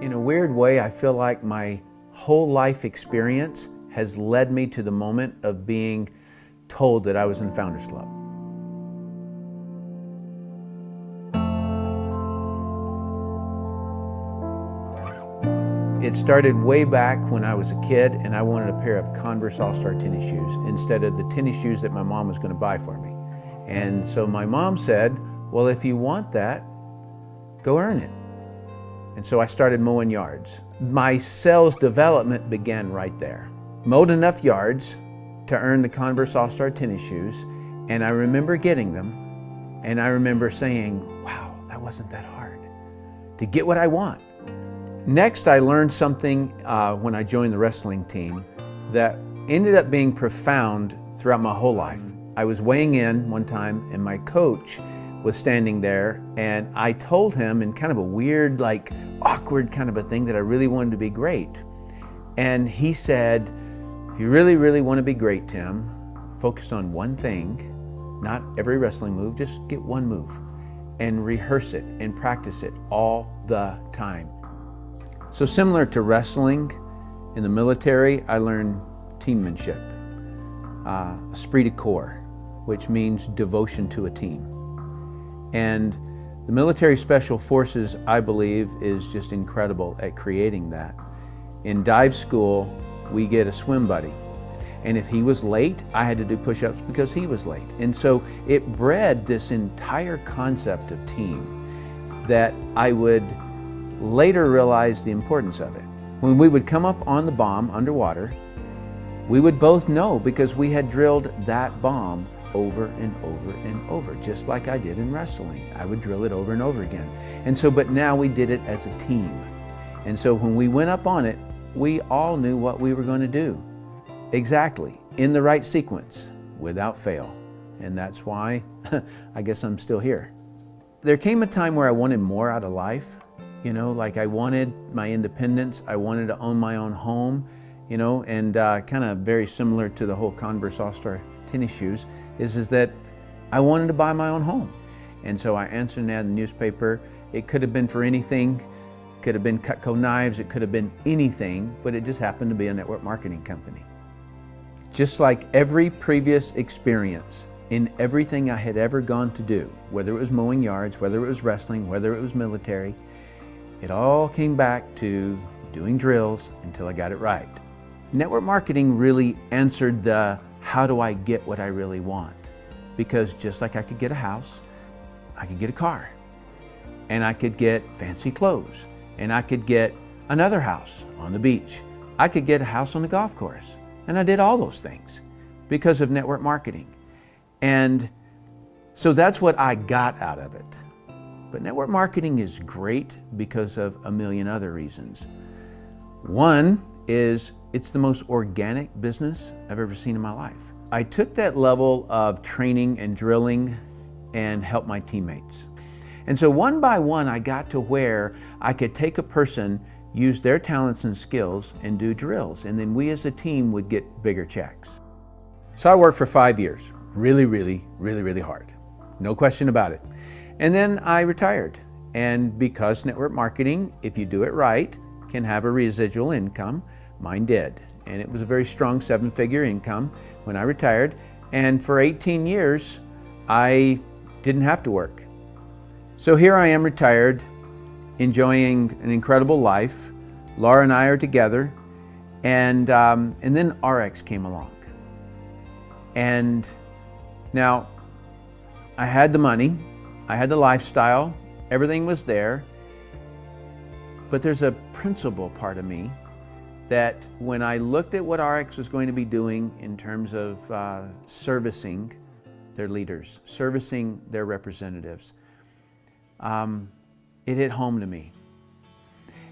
In a weird way, I feel like my whole life experience has led me to the moment of being told that I was in Founders Club. It started way back when I was a kid and I wanted a pair of Converse All-Star tennis shoes instead of the tennis shoes that my mom was going to buy for me. And so my mom said, well, if you want that, go earn it. And so I started mowing yards. My sales development began right there. Mowed enough yards to earn the Converse All-Star tennis shoes, and I remember getting them, and I remember saying, wow, that wasn't that hard to get what I want. Next, I learned something when I joined the wrestling team that ended up being profound throughout my whole life. I was weighing in one time, and my coach was standing there, and I told him in kind of a weird, like awkward kind of a thing that I really wanted to be great. And he said, if you really, really want to be great, Tim, focus on one thing, not every wrestling move, just get one move and rehearse it and practice it all the time. So similar to wrestling, in the military, I learned teammanship, esprit de corps, which means devotion to a team. And the military special forces, I believe, is just incredible at creating that. In dive school, we get a swim buddy. And if he was late, I had to do push-ups because he was late. And so it bred this entire concept of team that I would later realize the importance of it. When we would come up on the bomb underwater, we would both know because we had drilled that bomb over and over and over, just like I did in wrestling. I would drill it over and over again. And so, but now we did it as a team. And so when we went up on it, we all knew what we were going to do. Exactly, in the right sequence, without fail. And that's why I guess I'm still here. There came a time where I wanted more out of life. You know, like I wanted my independence. I wanted to own my own home, you know, and kind of very similar to the whole Converse All-Star tennis shoes is that I wanted to buy my own home. And so I answered an ad in the newspaper. It could have been for anything. It could have been Cutco knives. It could have been anything, but it just happened to be a network marketing company. Just like every previous experience in everything I had ever gone to do, whether it was mowing yards, whether it was wrestling, whether it was military, it all came back to doing drills until I got it right. Network marketing really answered the how do I get what I really want? Because just like I could get a house, I could get a car, and I could get fancy clothes, and I could get another house on the beach. I could get a house on the golf course, and I did all those things because of network marketing. And so that's what I got out of it. But network marketing is great because of a million other reasons. One is it's the most organic business I've ever seen in my life. I took that level of training and drilling and helped my teammates. And so one by one, I got to where I could take a person, use their talents and skills and do drills. And then we as a team would get bigger checks. So I worked for 5 years, really hard. No question about it. And then I retired. And because network marketing, if you do it right, can have a residual income, mine did. And it was a very strong 7-figure income when I retired. And for 18 years, I didn't have to work. So here I am retired, enjoying an incredible life. Laura and I are together. And then ARIIX came along. And now I had the money, I had the lifestyle, everything was there. But there's a principle part of me that when I looked at what ARIIX was going to be doing in terms of servicing their leaders, servicing their representatives, it hit home to me.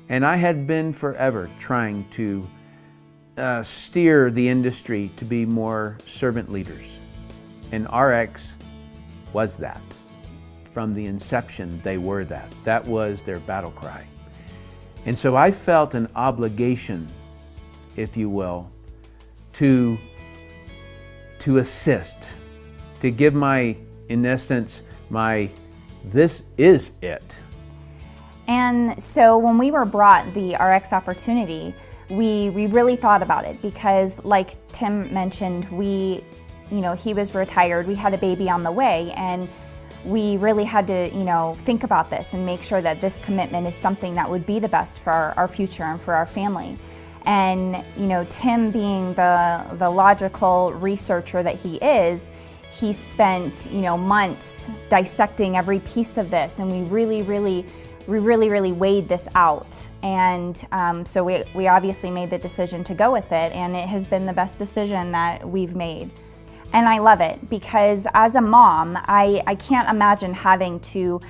And I had been forever trying to steer the industry to be more servant leaders. And ARIIX was that. From the inception, they were that. That was their battle cry. And so I felt an obligation, if you will, to assist, to give my, in essence, my, this is it. And so when we were brought the ARIIX opportunity, we really thought about it because, like Tim mentioned, he was retired, we had a baby on the way, and we really had to, think about this and make sure that this commitment is something that would be the best for our future and for our family. And, Tim being the logical researcher that he is, he spent, months dissecting every piece of this, and we really weighed this out. And so we obviously made the decision to go with it, and it has been the best decision that we've made. And I love it because as a mom, I can't imagine having to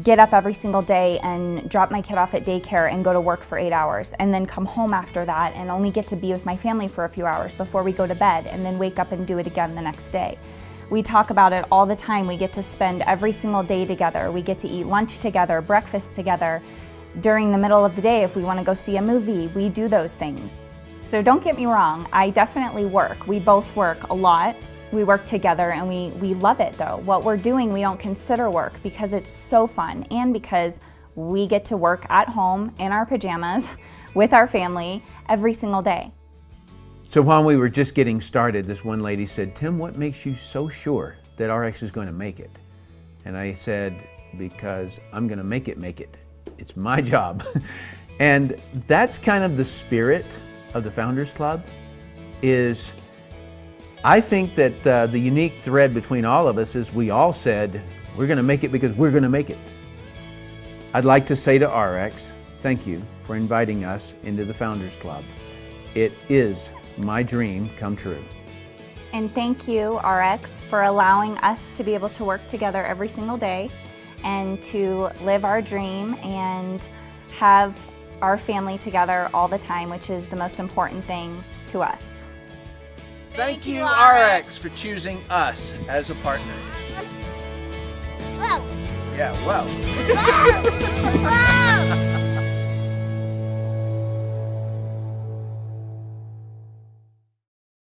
get up every single day and drop my kid off at daycare and go to work for 8 hours and then come home after that and only get to be with my family for a few hours before we go to bed and then wake up and do it again the next day. We talk about it all the time. We get to spend every single day together. We get to eat lunch together, breakfast together. During the middle of the day, if we want to go see a movie, we do those things. So don't get me wrong, I definitely work. We both work a lot. We work together and we love it though. What we're doing we don't consider work because it's so fun and because we get to work at home in our pajamas with our family every single day. So while we were just getting started, this one lady said, "Tim, what makes you so sure that ARIIX is going to make it?" And I said, "Because I'm going to make it. It's my job." And that's kind of the spirit of the Founders Club. I think that the unique thread between all of us is we all said, we're going to make it because we're going to make it. I'd like to say to ARIIX, thank you for inviting us into the Founders Club. It is my dream come true. And thank you, ARIIX, for allowing us to be able to work together every single day and to live our dream and have our family together all the time, which is the most important thing to us. Thank you, ARIIX, for choosing us as a partner. Whoa. Yeah, well. Whoa. Whoa.